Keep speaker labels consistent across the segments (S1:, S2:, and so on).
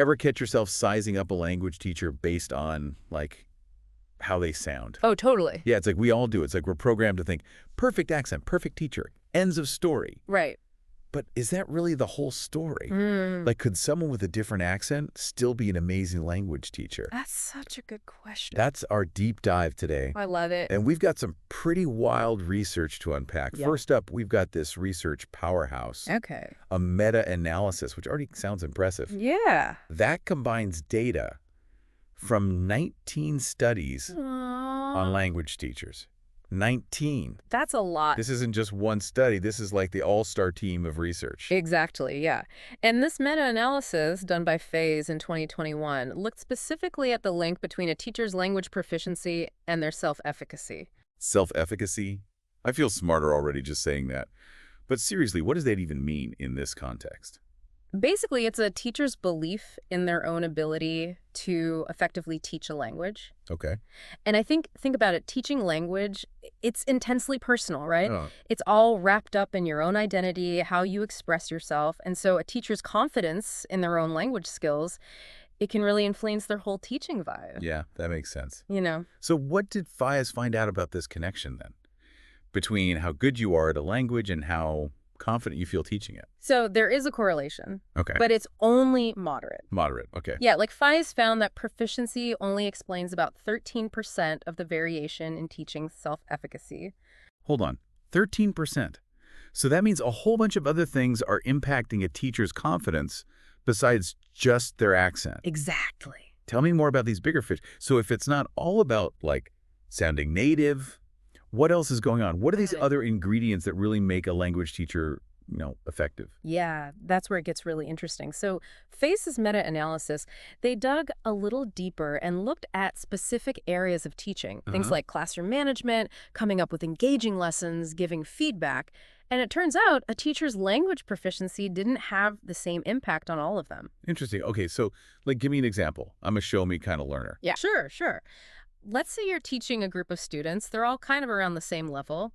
S1: ever catch yourself sizing up a language teacher based on, like, how they sound?
S2: Oh, totally.
S1: Yeah, it's like we all do. It's like we're programmed to think, perfect accent, perfect teacher, ends of story.
S2: Right.
S1: But is that really the whole story? Like, could someone with a different accent still be an amazing language teacher?
S2: That's such a good question.
S1: That's our deep dive today.
S2: I love it.
S1: And we've got some pretty wild research to unpack.
S2: Yeah.
S1: First up, we've got this research powerhouse.
S2: Okay.
S1: A meta-analysis, which already sounds impressive.
S2: Yeah.
S1: That combines data from 19 studies on language teachers. 19.
S2: That's a lot.
S1: This isn't just one study. This is like the all-star team of research.
S2: Exactly, yeah. And this meta-analysis done by Faez in 2021 looked specifically at the link between a teacher's language proficiency and their self-efficacy.
S1: Self-efficacy? I feel smarter already just saying that. But seriously, what does that even mean in this context?
S2: Basically, it's a teacher's belief in their own ability to effectively teach a language.
S1: Okay.
S2: And I think about it, teaching language, it's intensely personal, right?
S1: Oh.
S2: It's all wrapped up in your own identity, how you express yourself. And so a teacher's confidence in their own language skills, it can really influence their whole teaching vibe.
S1: Yeah, that makes sense.
S2: You know?
S1: So what did Faez find out about this connection then? Between how good you are at a language and how confident you feel teaching it?
S2: So there is a correlation.
S1: Okay.
S2: But it's only moderate.
S1: Moderate, okay.
S2: Yeah, like Faez found that proficiency only explains about 13% of the variation in teaching self-efficacy.
S1: Hold on, 13%. So that means a whole bunch of other things are impacting a teacher's confidence besides just their accent.
S2: Exactly.
S1: Tell me more about these bigger fish. So if it's not all about, like, sounding native, what else is going on? What are these other ingredients that really make a language teacher, effective?
S2: Yeah, that's where it gets really interesting. So Faez's meta-analysis, they dug a little deeper and looked at specific areas of teaching, things like classroom management, coming up with engaging lessons, giving feedback. And it turns out a teacher's language proficiency didn't have the same impact on all of them.
S1: Interesting. Okay, so, like, give me an example. I'm a show-me kind of learner.
S2: Yeah, sure. Let's say you're teaching a group of students. They're all kind of around the same level.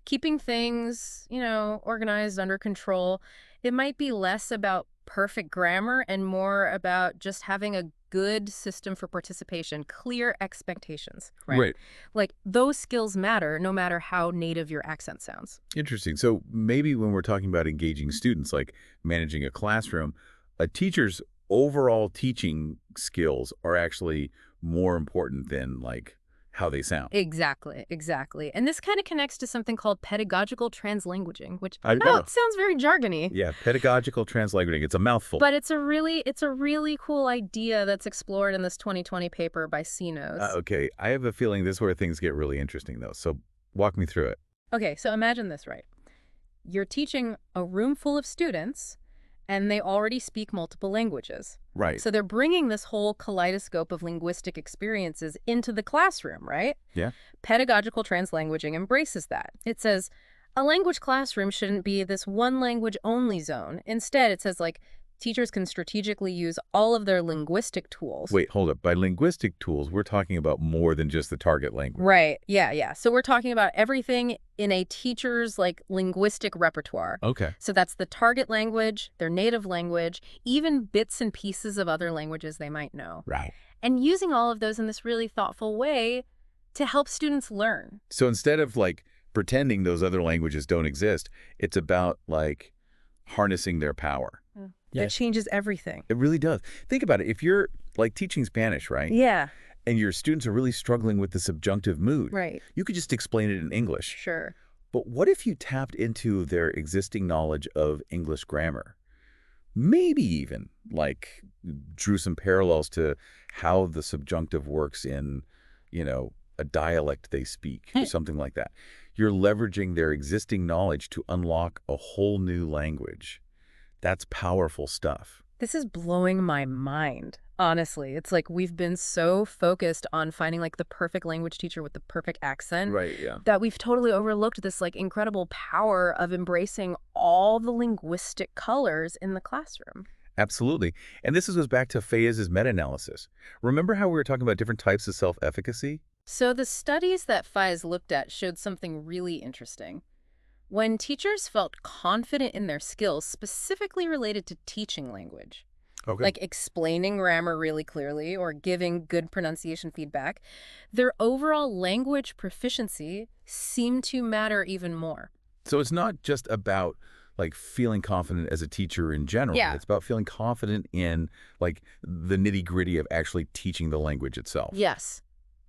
S2: Keeping things, organized, under control. It might be less about perfect grammar and more about just having a good system for participation, clear expectations. Right. Like, those skills matter no matter how native your accent sounds.
S1: Interesting. So maybe when we're talking about engaging students, like managing a classroom, a teacher's overall teaching skills are actually more important than, like, how they sound.
S2: Exactly. And this kind of connects to something called pedagogical translanguaging, which
S1: I know.
S2: It sounds very jargony.
S1: Yeah, pedagogical translanguaging. It's a mouthful.
S2: But it's a really cool idea that's explored in this 2020 paper by Cenoz.
S1: Okay, I have a feeling this is where things get really interesting, though. So walk me through it.
S2: Okay, so imagine this, right? You're teaching a room full of students, and they already speak multiple languages.
S1: Right.
S2: So they're bringing this whole kaleidoscope of linguistic experiences into the classroom, right?
S1: Yeah.
S2: Pedagogical translanguaging embraces that. It says, a language classroom shouldn't be this one language only zone. Instead, it says, like, teachers can strategically use all of their linguistic tools.
S1: Wait, hold up. By linguistic tools, we're talking about more than just the target language.
S2: Right. Yeah. So we're talking about everything in a teacher's, like, linguistic repertoire.
S1: Okay.
S2: So that's the target language, their native language, even bits and pieces of other languages they might know.
S1: Right.
S2: And using all of those in this really thoughtful way to help students learn.
S1: So instead of, like, pretending those other languages don't exist, it's about, like, harnessing their power.
S2: That changes everything.
S1: It really does. Think about it. If you're, like, teaching Spanish, right?
S2: Yeah.
S1: And your students are really struggling with the subjunctive mood.
S2: Right.
S1: You could just explain it in English.
S2: Sure.
S1: But what if you tapped into their existing knowledge of English grammar? Maybe even, like, drew some parallels to how the subjunctive works in, a dialect they speak, or something like that. You're leveraging their existing knowledge to unlock a whole new language. That's powerful stuff.
S2: This is blowing my mind, honestly. It's like we've been so focused on finding, like, the perfect language teacher with the perfect accent.
S1: Right, yeah.
S2: That we've totally overlooked this, like, incredible power of embracing all the linguistic colors in the classroom.
S1: Absolutely. And this goes back to Faez's meta-analysis. Remember how we were talking about different types of self-efficacy?
S2: So the studies that Faez looked at showed something really interesting. When teachers felt confident in their skills, specifically related to teaching language.
S1: Okay.
S2: like explaining grammar really clearly or giving good pronunciation feedback, their overall language proficiency seemed to matter even more.
S1: So it's not just about like feeling confident as a teacher in general.
S2: Yeah.
S1: It's about feeling confident in like the nitty-gritty of actually teaching the language itself.
S2: Yes.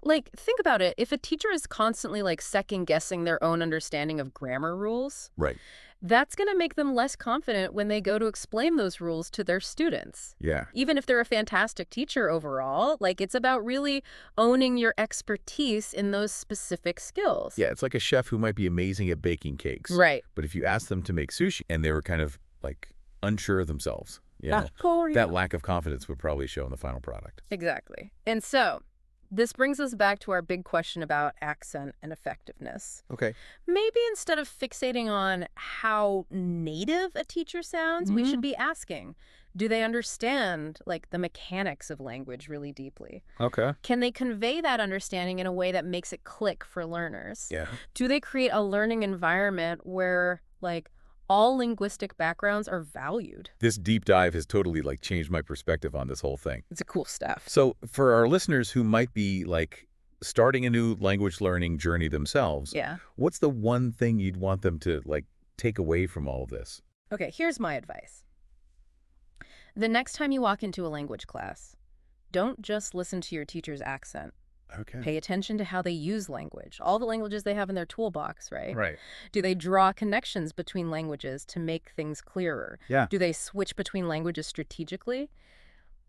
S2: Like, think about it. If a teacher is constantly like second-guessing their own understanding of grammar rules,
S1: Right.
S2: that's going to make them less confident when they go to explain those rules to their students.
S1: Yeah.
S2: Even if they're a fantastic teacher overall, like it's about really owning your expertise in those specific skills.
S1: Yeah, it's like a chef who might be amazing at baking cakes.
S2: Right.
S1: But if you ask them to make sushi and they were kind of like unsure of themselves, you know, that lack of confidence would probably show in the final product.
S2: Exactly. And so this brings us back to our big question about accent and effectiveness.
S1: Okay.
S2: Maybe instead of fixating on how native a teacher sounds, we should be asking, do they understand like the mechanics of language really deeply?
S1: Okay.
S2: Can they convey that understanding in a way that makes it click for learners?
S1: Yeah.
S2: Do they create a learning environment where like all linguistic backgrounds are valued?
S1: This deep dive has totally like changed my perspective on this whole thing.
S2: It's a cool stuff.
S1: So for our listeners who might be like starting a new language learning journey themselves,
S2: Yeah.
S1: what's the one thing you'd want them to like take away from all of this?
S2: Okay, here's my advice. The next time you walk into a language class, don't just listen to your teacher's accent.
S1: Okay.
S2: Pay attention to how they use language, all the languages they have in their toolbox, right?
S1: Right.
S2: Do they draw connections between languages to make things clearer?
S1: Yeah.
S2: Do they switch between languages strategically?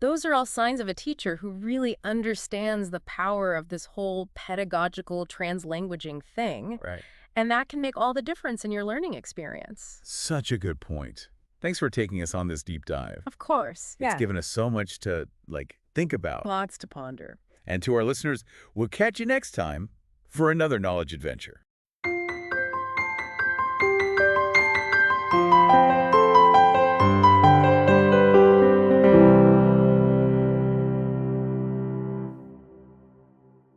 S2: Those are all signs of a teacher who really understands the power of this whole pedagogical translanguaging thing.
S1: Right.
S2: And that can make all the difference in your learning experience.
S1: Such a good point. Thanks for taking us on this deep dive.
S2: Of course.
S1: It's given us so much to like think about.
S2: Lots to ponder.
S1: And to our listeners, we'll catch you next time for another knowledge adventure.